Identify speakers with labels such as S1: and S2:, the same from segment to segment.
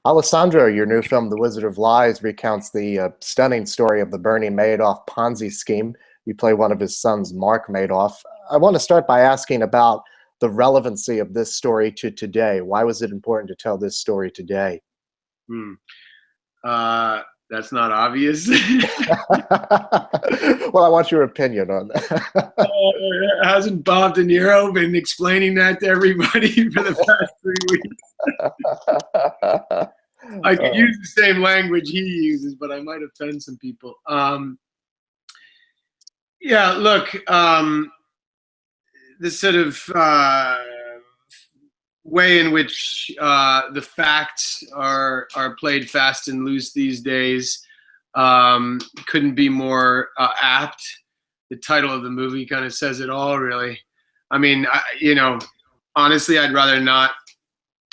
S1: Alessandro, your new film, The Wizard of Lies, recounts the stunning story of the Bernie Madoff Ponzi scheme. You play one of his sons, Mark Madoff. I want to start by asking about the relevancy of this story to today. Why was it important to tell this story today?
S2: Hmm. That's not obvious.
S1: Well, I want your opinion on that.
S2: Hasn't Bob De Niro been explaining that to everybody for the past 3 weeks? I could use the same language he uses, but I might offend some people. Yeah, look, this sort of way in which the facts are played fast and loose these days couldn't be more apt. The title of the movie kind of says it all, really. I mean, honestly, I'd rather not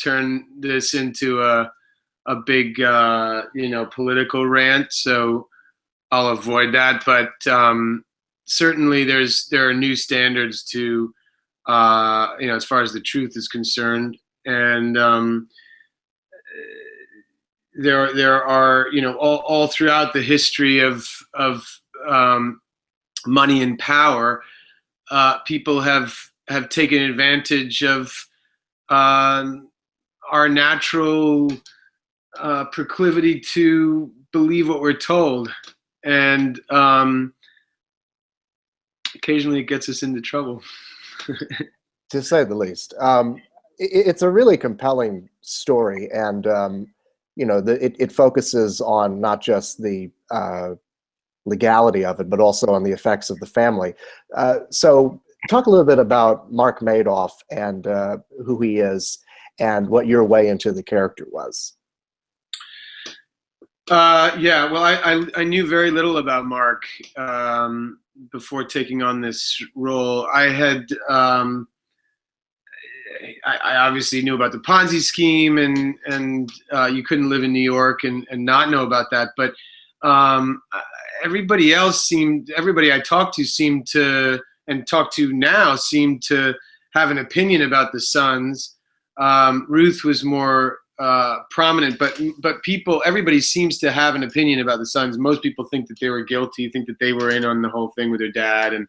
S2: turn this into a big, political rant, so I'll avoid that. But certainly, there are new standards to, as far as the truth is concerned, and there are, all throughout the history of money and power, people have taken advantage of our natural proclivity to believe what we're told, and occasionally it gets us into trouble.
S1: To say the least. It's a really compelling story, and it focuses on not just the legality of it, but also on the effects of the family. So talk a little bit about Mark Madoff and who he is and what your way into the character was.
S2: Yeah, well, I knew very little about Mark before taking on this role. I obviously knew about the Ponzi scheme, and you couldn't live in New York and not know about that. But everybody I talked to and talk to now seemed to have an opinion about the sons. Ruth was more prominent, but everybody seems to have an opinion about the sons. Most people think that they were guilty, think that they were in on the whole thing with their dad, and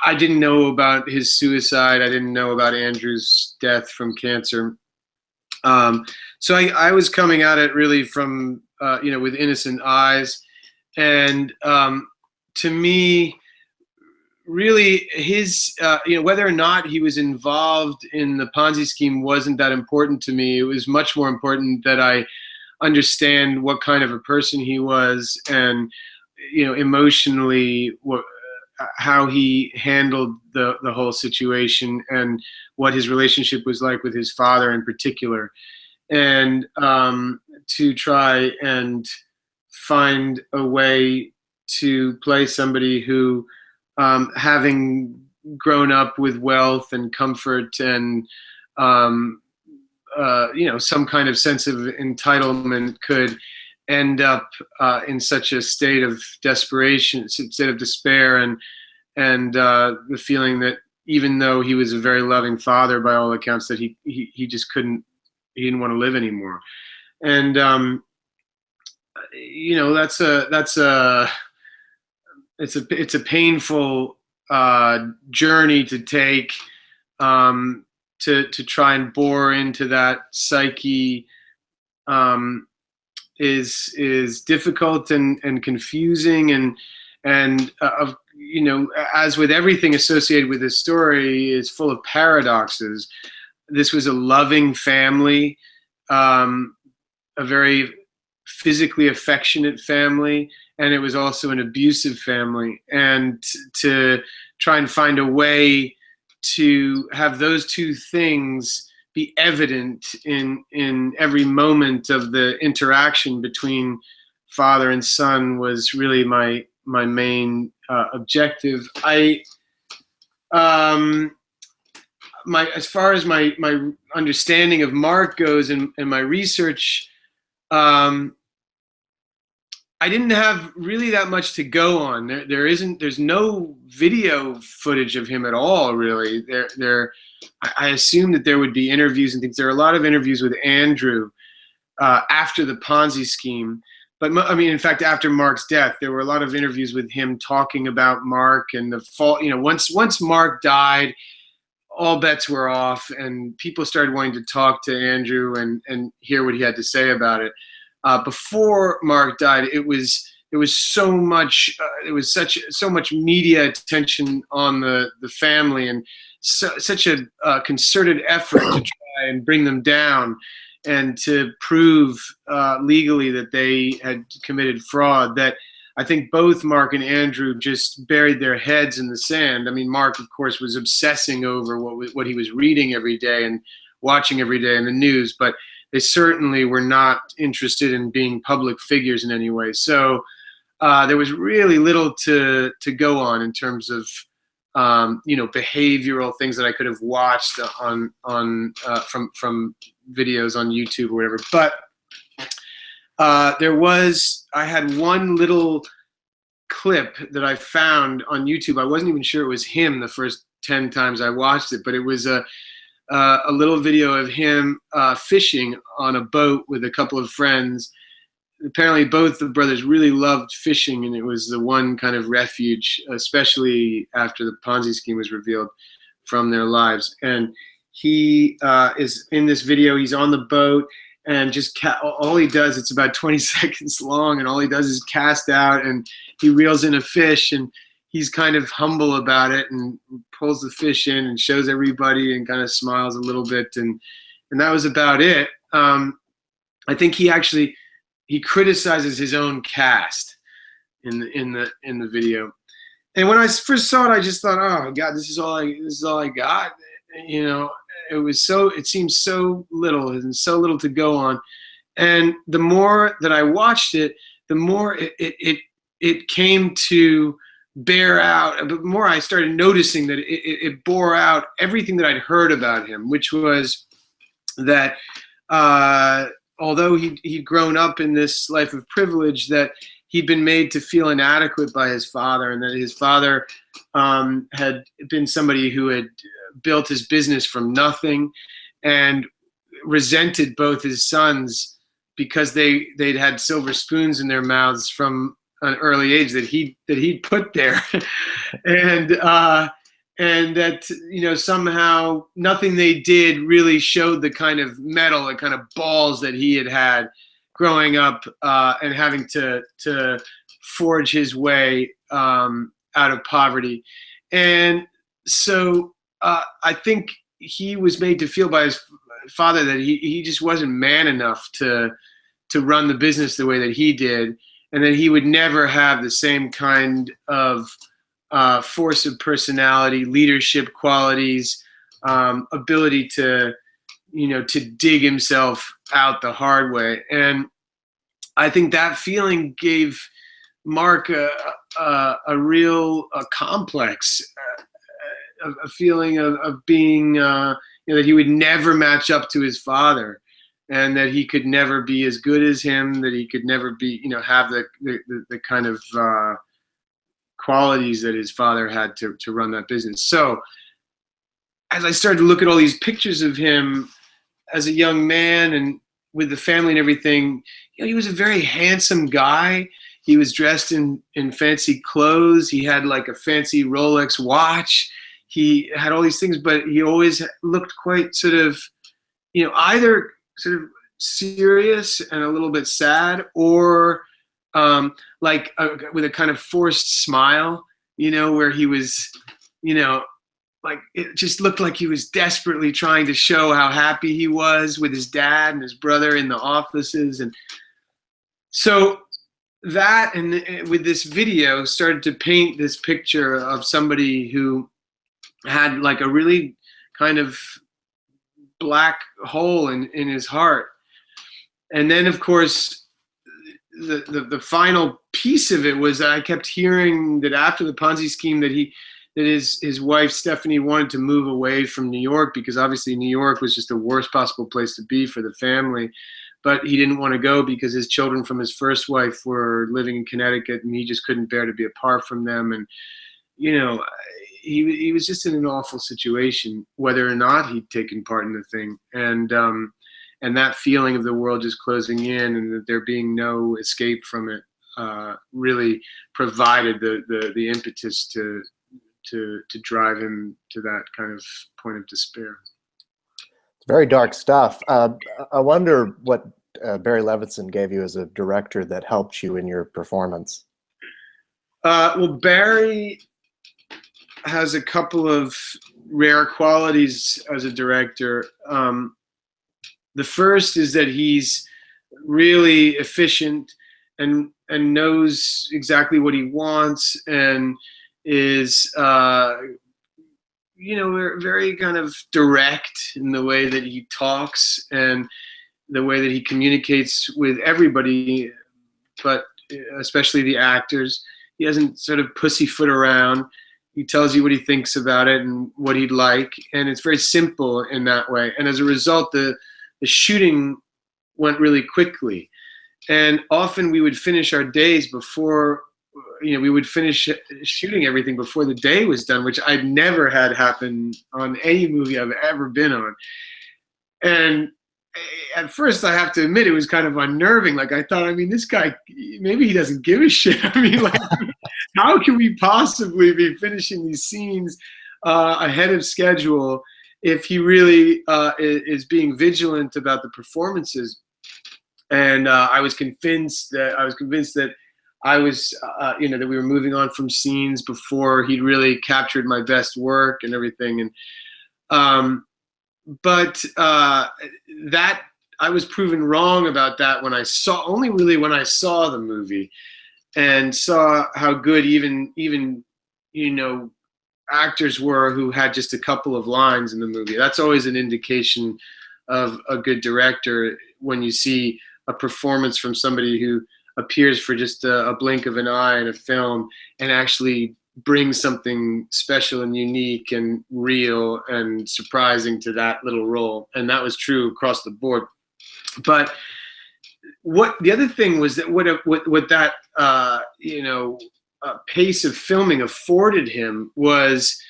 S2: I didn't know about his suicide. I didn't know about Andrew's death from cancer. So I was coming at it really from with innocent eyes, and to me, really, his whether or not he was involved in the Ponzi scheme wasn't that important to me. It was much more important that I understand what kind of a person he was, and emotionally how he handled the whole situation, and what his relationship was like with his father in particular, and to try and find a way to play somebody who, having grown up with wealth and comfort and some kind of sense of entitlement, could end up in such a state of desperation, state of despair, and the feeling that even though he was a very loving father by all accounts, that he just couldn't, he didn't want to live anymore. And it's a painful journey to take, to try and bore into that psyche. Is difficult and confusing, and as with everything associated with this story, is full of paradoxes. This was a loving family, a very physically affectionate family, and it was also an abusive family. And to try and find a way to have those two things be evident in every moment of the interaction between father and son was really my main objective. As far as my understanding of Mark goes, and my research, I didn't have really that much to go on. There's no video footage of him at all, really. I assume that there would be interviews and things. There are a lot of interviews with Andrew after the Ponzi scheme. But I mean, in fact, after Mark's death, there were a lot of interviews with him talking about Mark and the fault. You know, once Mark died, all bets were off, and people started wanting to talk to Andrew and hear what he had to say about it. Before Mark died, it was so much so much media attention on the family, and such a concerted effort to try and bring them down and to prove legally that they had committed fraud, that I think both Mark and Andrew just buried their heads in the sand. I mean, Mark, of course, was obsessing over what he was reading every day and watching every day in the news, but they certainly were not interested in being public figures in any way. So there was really little to go on in terms of behavioral things that I could have watched on from videos on YouTube or whatever. But I had one little clip that I found on YouTube. I wasn't even sure it was him the first 10 times I watched it, but it was a little video of him fishing on a boat with a couple of friends. Apparently both the brothers really loved fishing, and it was the one kind of refuge, especially after the Ponzi scheme was revealed, from their lives. And he is in this video, he's on the boat, and just all he does, it's about 20 seconds long, and all he does is cast out, and he reels in a fish, and he's kind of humble about it and pulls the fish in and shows everybody and kind of smiles a little bit, and that was about it. I think he criticizes his own cast in the video. And when I first saw it, I just thought, oh God, this is all I got. You know, it seems so little and so little to go on. And the more that I watched it, the more it came to bear out. The more I started noticing that it bore out everything that I'd heard about him, which was that although he'd grown up in this life of privilege, that he'd been made to feel inadequate by his father, and that his father had been somebody who had built his business from nothing, and resented both his sons because they'd had silver spoons in their mouths from an early age that he'd put there, and that, you know, somehow nothing they did really showed the kind of mettle, the kind of balls that he had growing up and having to forge his way out of poverty. And so I think he was made to feel by his father that he just wasn't man enough to run the business the way that he did, and that he would never have the same kind of force of personality, leadership qualities, ability to dig himself out the hard way. And I think that feeling gave Mark a real complex, a feeling of being, that he would never match up to his father, and that he could never be as good as him, that he could never be, have the kind of qualities that his father had to run that business. So as I started to look at all these pictures of him as a young man and with the family and everything, he was a very handsome guy. He was dressed in fancy clothes. He had like a fancy Rolex watch. He had all these things, but he always looked quite sort of, either sort of serious and a little bit sad, or with a kind of forced smile, where he was, like it just looked like he was desperately trying to show how happy he was with his dad and his brother in the offices. And so that, and with this video, started to paint this picture of somebody who had like a really kind of black hole in his heart. And then, of course, the final piece of it was that I kept hearing that after the Ponzi scheme that his wife Stephanie wanted to move away from New York, because obviously New York was just the worst possible place to be for the family. but he didn't want to go because his children from his first wife were living in Connecticut, and he just couldn't bear to be apart from them. And he was just in an awful situation, whether or not he'd taken part in the thing. And that feeling of the world just closing in and that there being no escape from it really provided the impetus to drive him to that kind of point of despair.
S1: Very dark stuff. I wonder what Barry Levinson gave you as a director that helped you in your performance.
S2: Well, Barry has a couple of rare qualities as a director. The first is that he's really efficient and knows exactly what he wants, and is very kind of direct in the way that he talks and the way that he communicates with everybody, but especially the actors. He doesn't sort of pussyfoot around. He tells you what he thinks about it and what he'd like, and it's very simple in that way. And as a result, the shooting went really quickly. And often we would finish our days before, we would finish shooting everything before the day was done, which I'd never had happen on any movie I've ever been on. And at first, I have to admit, it was kind of unnerving. Like, I thought, this guy, maybe he doesn't give a shit. How can we possibly be finishing these scenes ahead of schedule if he really is being vigilant about the performances? And I was convinced that I was, that we were moving on from scenes before he'd really captured my best work and everything. And but that I was proven wrong about that when I saw the movie and saw how good even actors were who had just a couple of lines in the movie. That's always an indication of a good director, when you see a performance from somebody who appears for just a blink of an eye in a film and actually brings something special and unique and real and surprising to that little role. And that was true across the board. But what the other thing was that what that pace of filming afforded him was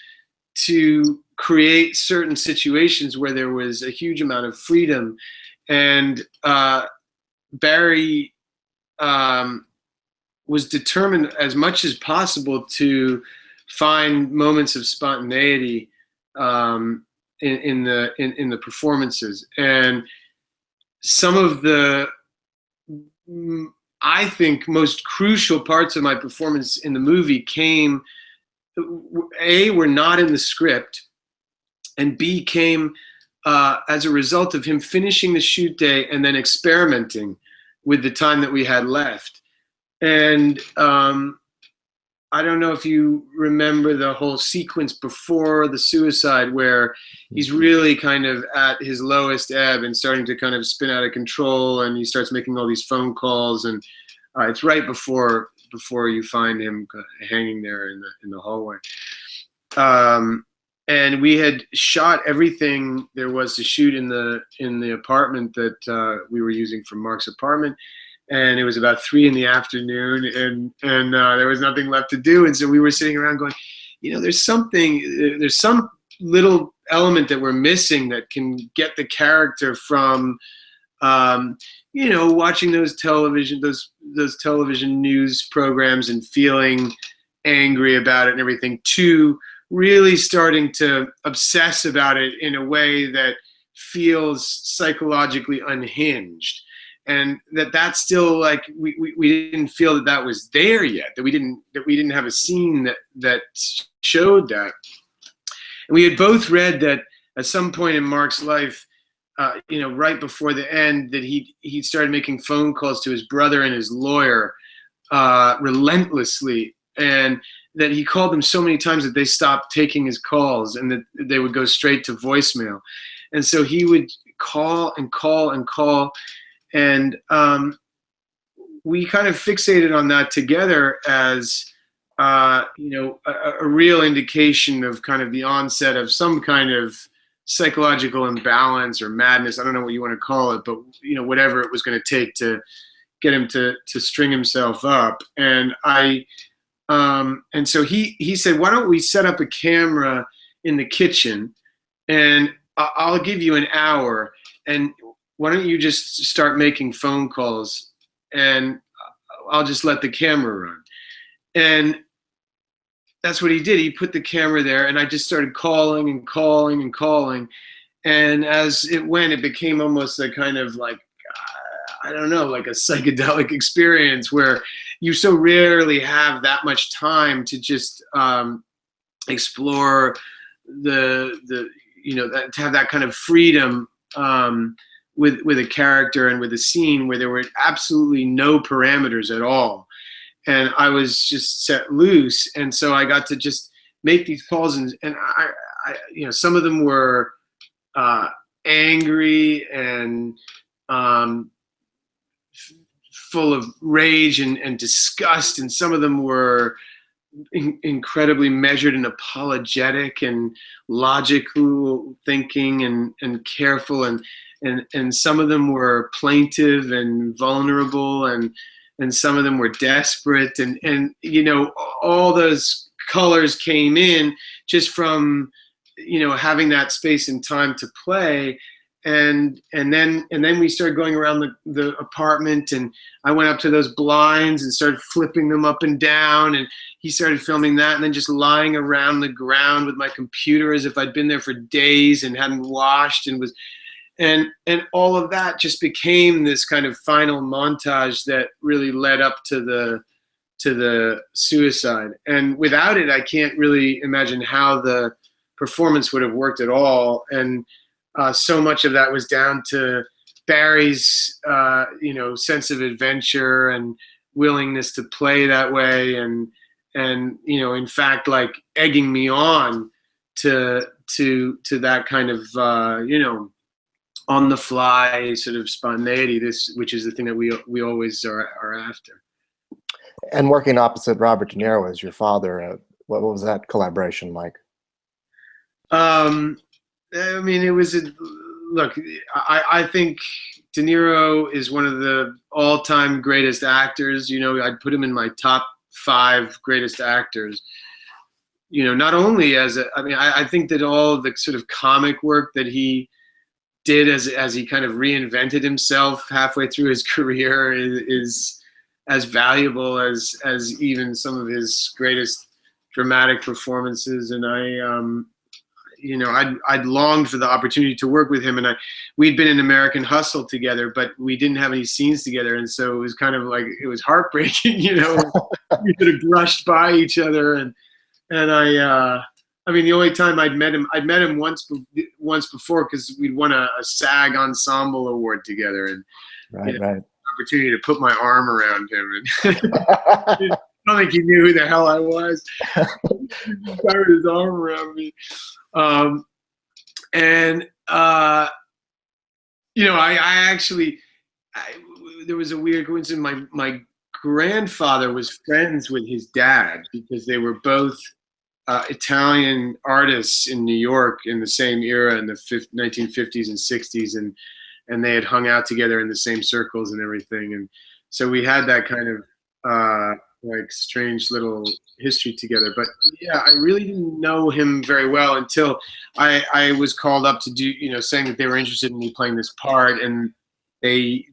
S2: to create certain situations where there was a huge amount of freedom. And Barry was determined as much as possible to find moments of spontaneity in the performances. And some of the, I think, most crucial parts of my performance in the movie came, A, were not in the script, and B, came as a result of him finishing the shoot day and then experimenting with the time that we had left. And I don't know if you remember the whole sequence before the suicide where he's really kind of at his lowest ebb and starting to kind of spin out of control, and he starts making all these phone calls, and it's right before you find him hanging there in the hallway. And we had shot everything there was to shoot in the apartment that we were using for Mark's apartment. And it was about 3 p.m, and there was nothing left to do. And so we were sitting around going, there's some little element that we're missing that can get the character from, watching those television news programs and feeling angry about it and everything, to really starting to obsess about it in a way that feels psychologically unhinged. And that's still, like, we didn't feel that was there yet, that we didn't have a scene that showed that. And we had both read that at some point in Mark's life, right before the end, that he started making phone calls to his brother and his lawyer relentlessly, and that he called them so many times that they stopped taking his calls and that they would go straight to voicemail. And so he would call and call and call. And we kind of fixated on that together as, a real indication of kind of the onset of some kind of psychological imbalance or madness. I don't know what you want to call it, but whatever it was going to take to get him to string himself up. And and so he said, why don't we set up a camera in the kitchen, and I'll give you an hour, and why don't you just start making phone calls, and I'll just let the camera run. And that's what he did. He put the camera there, and I just started calling and calling and calling. And as it went, it became almost a kind of like, I don't know, like a psychedelic experience where you so rarely have that much time to just explore to have that kind of freedom with a character and with a scene where there were absolutely no parameters at all. And I was just set loose. And so I got to just make these calls, and I some of them were angry and full of rage and disgust, and some of them were incredibly measured and apologetic and logical thinking and careful, and some of them were plaintive and vulnerable, and some of them were desperate, and all those colors came in just from having that space and time to play. And then we started going around the apartment, and I went up to those blinds and started flipping them up and down, and he started filming that, and then just lying around the ground with my computer as if I'd been there for days and hadn't washed, and all of that just became this kind of final montage that really led up to the suicide. And without it, I can't really imagine how the performance would have worked at all. And so much of that was down to Barry's, sense of adventure and willingness to play that way, and in fact, like egging me on to that kind of on the fly sort of spontaneity. Which is the thing that we always are after.
S1: And working opposite Robert De Niro as your father, what was that collaboration like?
S2: I mean, it was look. I think De Niro is one of the all-time greatest actors. I'd put him in my top 5 greatest actors. Not only I think that all of the sort of comic work that he did as he kind of reinvented himself halfway through his career is as valuable as even some of his greatest dramatic performances. And I'd longed for the opportunity to work with him, and we'd been in American Hustle together, but we didn't have any scenes together, and so it was kind of like, it was heartbreaking. We sort of brushed by each other, and I mean, the only time I'd met him once before, because we'd won a SAG Ensemble Award together, and
S1: right.
S2: Opportunity to put my arm around him, and I don't think he knew who the hell I was. He got his arm around me. There was a weird coincidence. My grandfather was friends with his dad because they were both Italian artists in New York in the same era, in the 1950s and 60s, and they had hung out together in the same circles and everything. And so we had that kind of like strange little history together. But yeah, I really didn't know him very well until I was called up to do, saying that they were interested in me playing this part, and they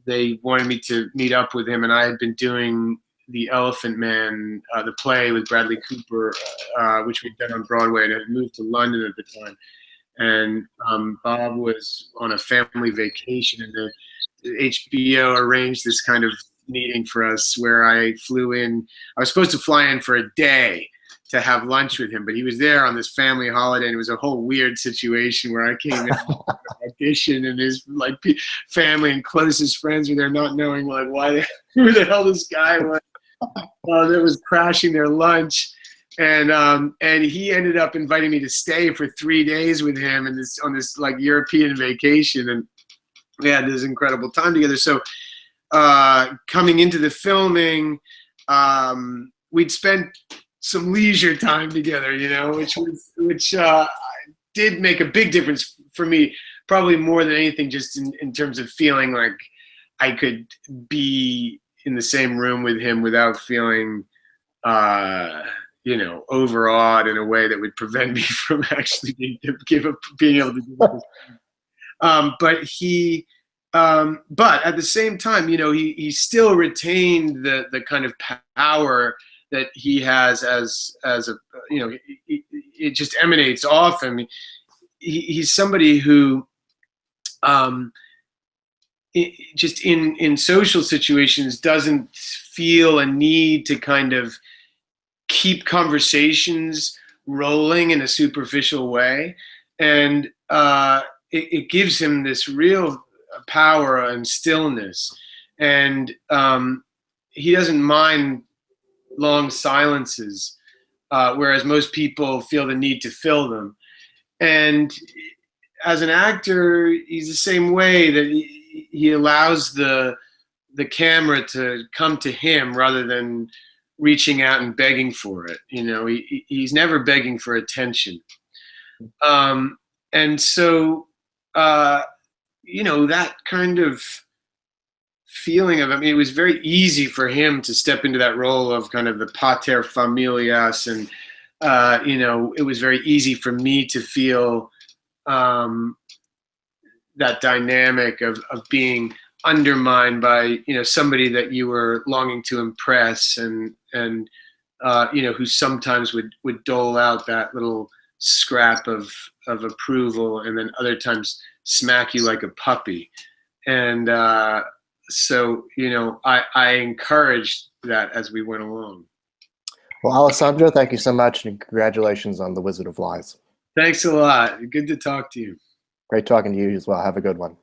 S2: wanted me to meet up with him. And I had been doing The Elephant Man, the play with Bradley Cooper, which we'd done on Broadway, and had moved to London at the time. And Bob was on a family vacation, and the HBO arranged this kind of meeting for us where I flew in. I was supposed to fly in for a day to have lunch with him, but he was there on this family holiday, and it was a whole weird situation where I came in audition, and his family and closest friends were there, not knowing who the hell this guy was. That was crashing their lunch, and he ended up inviting me to stay for 3 days with him on this like European vacation, and we had this incredible time together. So coming into the filming, we'd spent some leisure time together, which did make a big difference for me, probably more than anything, just in terms of feeling like I could be in the same room with him without feeling, overawed in a way that would prevent me from actually being able to give up. But at the same time, he still retained the kind of power that he has as a, it just emanates off him. He's somebody who, just in social situations, doesn't feel a need to kind of keep conversations rolling in a superficial way, and it gives him this real power and stillness, and he doesn't mind long silences, whereas most people feel the need to fill them. And as an actor, he's the same way, that he allows the camera to come to him rather than reaching out and begging for it. He's never begging for attention. And so, that kind of feeling of, it was very easy for him to step into that role of kind of the pater familias, and it was very easy for me to feel that dynamic of being undermined by somebody that you were longing to impress, and who sometimes would dole out that little scrap of approval, and then other times smack you like a puppy. And so I encouraged that as we went along.
S1: Well, Alessandro, thank you so much, and congratulations on The Wizard of Lies.
S2: Thanks a lot. Good to talk to you.
S1: Great talking to you as well. Have a good one.